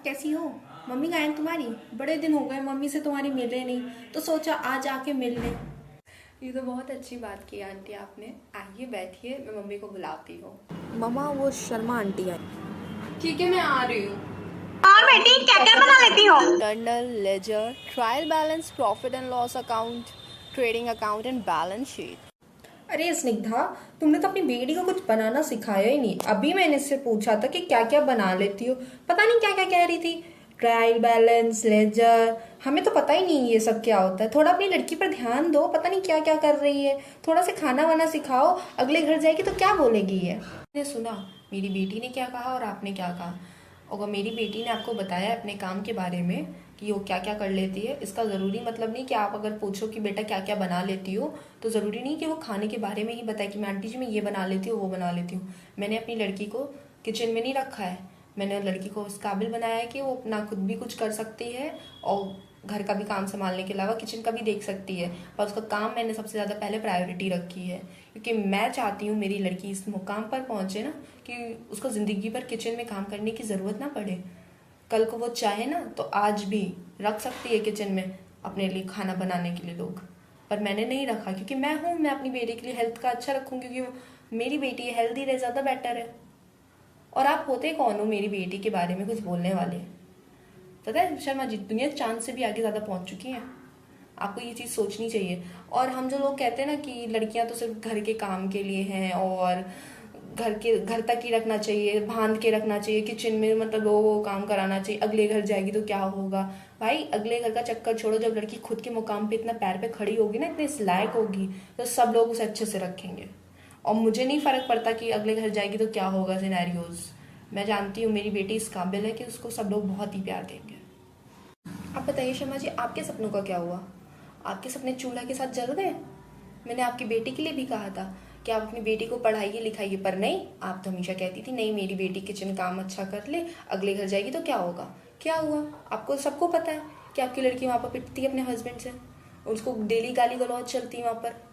कैसी हो? मम्मी कहाँ है तुम्हारी? बड़े दिन हो गए मम्मी से तुम्हारी मिले नहीं, तो सोचा आज आके मिल लें। ये तो बहुत अच्छी बात की आंटी आपने। आइए बैठिए, मैं मम्मी को बुलाती हूँ। मम्मा वो शर्मा आंटी है। ठीक है, मैं आ रही हूँ। और बेटी क्या क्या बना लेती हो? Journal, ledger, trial balance, profit and loss account, trading account and balance sheet. अरे स्निग्धा, तुमने तो अपनी बेटी को कुछ बनाना सिखाया ही नहीं। अभी मैंने इससे पूछा था कि क्या क्या बना लेती हो, पता नहीं क्या क्या कह रही थी। ट्रायल बैलेंस, लेजर, हमें तो पता ही नहीं ये सब क्या होता है। थोड़ा अपनी लड़की पर ध्यान दो, पता नहीं क्या क्या कर रही है। थोड़ा सा खाना वाना सिखाओ, अगले घर जाएगी तो क्या बोलेगी ये। ने सुना मेरी बेटी ने क्या कहा और आपने क्या कहा। अगर मेरी बेटी ने आपको बताया अपने काम के बारे में कि वो क्या क्या कर लेती है, इसका ज़रूरी मतलब नहीं कि आप अगर पूछो कि बेटा क्या क्या बना लेती हो, तो ज़रूरी नहीं कि वो खाने के बारे में ही बताए कि मैं आंटी जी मैं ये बना लेती हूँ वो बना लेती हूँ। मैंने अपनी लड़की को किचन में नहीं रखा है। मैंने लड़की को इस काबिल बनाया है कि वो अपना खुद भी कुछ कर सकती है और घर का भी काम संभालने के अलावा किचन का भी देख सकती है। पर उसका काम मैंने सबसे ज़्यादा पहले प्रायोरिटी रखी है, क्योंकि मैं चाहती हूँ मेरी लड़की इस मुकाम पर पहुँचे ना कि उसको ज़िंदगी भर किचन में काम करने की ज़रूरत ना पड़े। कल को वो चाहे ना तो आज भी रख सकती है किचन में अपने लिए खाना बनाने के लिए लोग। पर मैंने नहीं रखा क्योंकि मैं हूँ, मैं अपनी बेटी के लिए हेल्थ का अच्छा रखूँ, क्योंकि मेरी बेटी हेल्दी रहे ज़्यादा बेटर है। और आप होते कौन हो मेरी बेटी के बारे में कुछ बोलने वाले? पता है शर्मा जी, दुनिया चांद से भी आगे ज़्यादा पहुंच चुकी है। आपको ये चीज़ सोचनी चाहिए। और हम जो लोग कहते हैं ना कि लड़कियां तो सिर्फ घर के काम के लिए हैं और घर तक ही रखना चाहिए, बांध के रखना चाहिए किचन में, मतलब वो काम कराना चाहिए, अगले घर जाएगी तो क्या होगा। भाई अगले घर का चक्कर छोड़ो, जब लड़की खुद के मुकाम पे इतना पैर पे खड़ी होगी ना, इतने इस लायक होगी, तो सब लोग उसे अच्छे से रखेंगे। और मुझे नहीं फर्क पड़ता कि अगले घर जाएगी तो क्या होगा सिनेरियोज। मैं जानती हूँ मेरी बेटी इस काबिल है कि उसको सब लोग बहुत ही प्यार देंगे। आप बताइए शर्मा जी, आपके सपनों का क्या हुआ? आपके सपने चूल्हा के साथ जल गए? मैंने आपकी बेटी के लिए भी कहा था कि आप अपनी बेटी को पढ़ाइए लिखाइए, पर नहीं, आप तो हमेशा कहती थी नहीं मेरी बेटी किचन काम अच्छा कर ले, अगले घर जाएगी तो क्या होगा। क्या हुआ? आपको सबको पता है कि आपकी लड़की वहाँ पर पिटती है अपने हस्बैंड से, उसको डेली गाली गलौज चलती है वहाँ पर।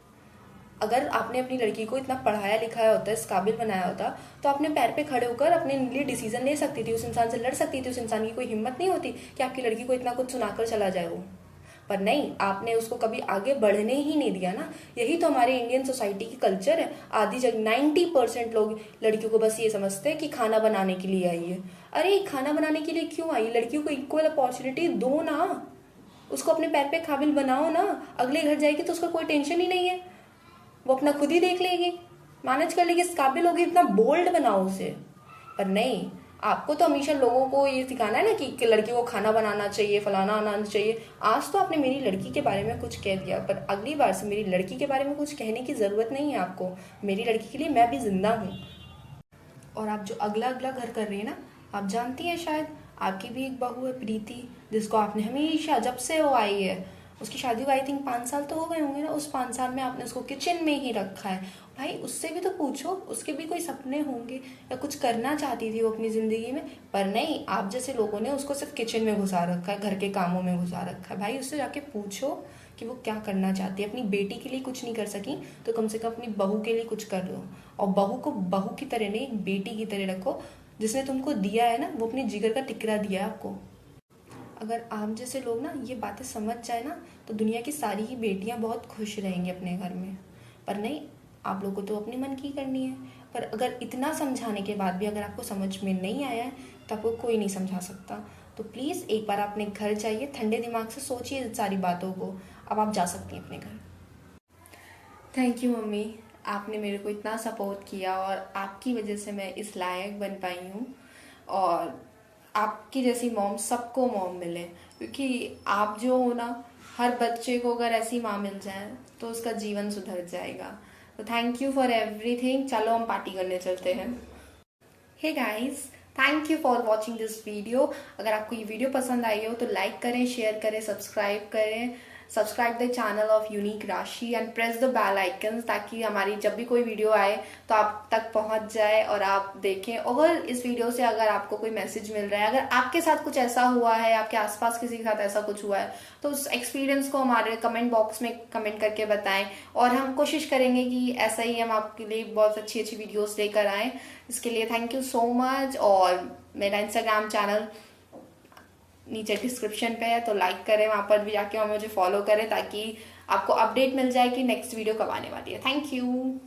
अगर आपने अपनी लड़की को इतना पढ़ाया लिखाया होता, इस काबिल बनाया होता, तो अपने पैर पे खड़े होकर अपने लिए डिसीजन ले सकती थी, उस इंसान से लड़ सकती थी। उस इंसान की कोई हिम्मत नहीं होती कि आपकी लड़की को इतना कुछ सुनाकर चला जाए वो। पर नहीं, आपने उसको कभी आगे बढ़ने ही नहीं दिया ना। यही तो हमारे इंडियन सोसाइटी की कल्चर है। आधी जगह 90% लोग लड़कियों को बस ये समझते हैं कि खाना बनाने के लिए आई है। अरे खाना बनाने के लिए क्यों आई? लड़कियों को इक्वल अपॉर्चुनिटी दो ना, उसको अपने पैर पे काबिल बनाओ ना। अगले घर जाएगी तो उसका कोई टेंशन ही नहीं है, वो अपना खुद ही देख लेगी, मैनेज कर लेगी, इस काबिल होगी। इतना बोल्ड बनाओ उसे। पर नहीं, आपको तो हमेशा लोगों को ये सिखाना है ना कि लड़की को खाना बनाना चाहिए, फलाना आना चाहिए। आज तो आपने मेरी लड़की के बारे में कुछ कह दिया, पर अगली बार से मेरी लड़की के बारे में कुछ कहने की ज़रूरत नहीं है आपको। मेरी लड़की के लिए मैं भी जिंदा हूँ। और आप जो अगला अगला घर कर रही है ना, आप जानती हैं शायद आपकी भी एक बहू है प्रीति, जिसको आपने हमेशा जब से वो आई है, उसकी शादी को आई थिंक 5 साल तो हो गए होंगे ना, उस 5 साल में आपने उसको किचन में ही रखा है। भाई उससे भी तो पूछो, उसके भी कोई सपने होंगे या कुछ करना चाहती थी वो अपनी जिंदगी में। पर नहीं, आप जैसे लोगों ने उसको सिर्फ किचन में घुसा रखा है, घर के कामों में घुसा रखा है। भाई उससे जाके पूछो कि वो क्या करना चाहती है। अपनी बेटी के लिए कुछ नहीं कर सकी तो कम से कम अपनी बहू के लिए कुछ कर लो। और बहू को बहू की तरह नहीं, बेटी की तरह रखो। जिसने तुमको दिया है ना, वो अपने जिगर का टुकड़ा दिया है आपको। अगर आप जैसे लोग ना ये बातें समझ जाए ना, तो दुनिया की सारी ही बेटियां बहुत खुश रहेंगी अपने घर में। पर नहीं, आप लोगों को तो अपने मन की करनी है। पर अगर इतना समझाने के बाद भी अगर आपको समझ में नहीं आया है, तो आपको कोई नहीं समझा सकता। तो प्लीज़ एक बार अपने घर जाइए, ठंडे दिमाग से सोचिए इन सारी बातों को। अब आप जा सकती हैं अपने घर। थैंक यू मम्मी, आपने मेरे को इतना सपोर्ट किया और आपकी वजह से मैं इस लायक बन पाई हूँ। और आपकी जैसी मॉम सबको मॉम मिले, क्योंकि आप जो हो ना, हर बच्चे को अगर ऐसी माँ मिल जाए तो उसका जीवन सुधर जाएगा। तो थैंक यू फॉर एवरीथिंग। चलो हम पार्टी करने चलते हैं। Hey guys, thank you for watching this video. अगर आपको ये वीडियो पसंद आई हो तो लाइक करें, शेयर करें, सब्सक्राइब करें। Subscribe the channel of unique Rashi and press the bell icon, ताकि हमारी जब भी कोई वीडियो आए तो आप तक पहुंच जाए और आप देखें। और इस वीडियो से अगर आपको कोई मैसेज मिल रहा है, अगर आपके साथ कुछ ऐसा हुआ है, आपके आसपास किसी के साथ ऐसा कुछ हुआ है, तो उस एक्सपीरियंस को हमारे कमेंट बॉक्स में कमेंट करके बताएं। और हम कोशिश करेंगे कि ऐसा ही हम आपके लिए बहुत अच्छी अच्छी वीडियोस लेकर आएँ। इसके लिए थैंक यू सो मच। और मेरा इंस्टाग्राम चैनल नीचे डिस्क्रिप्शन पे है, तो लाइक करें वहां पर भी जाके और मुझे फॉलो करें ताकि आपको अपडेट मिल जाए कि नेक्स्ट वीडियो कब आने वाली है। Thank you.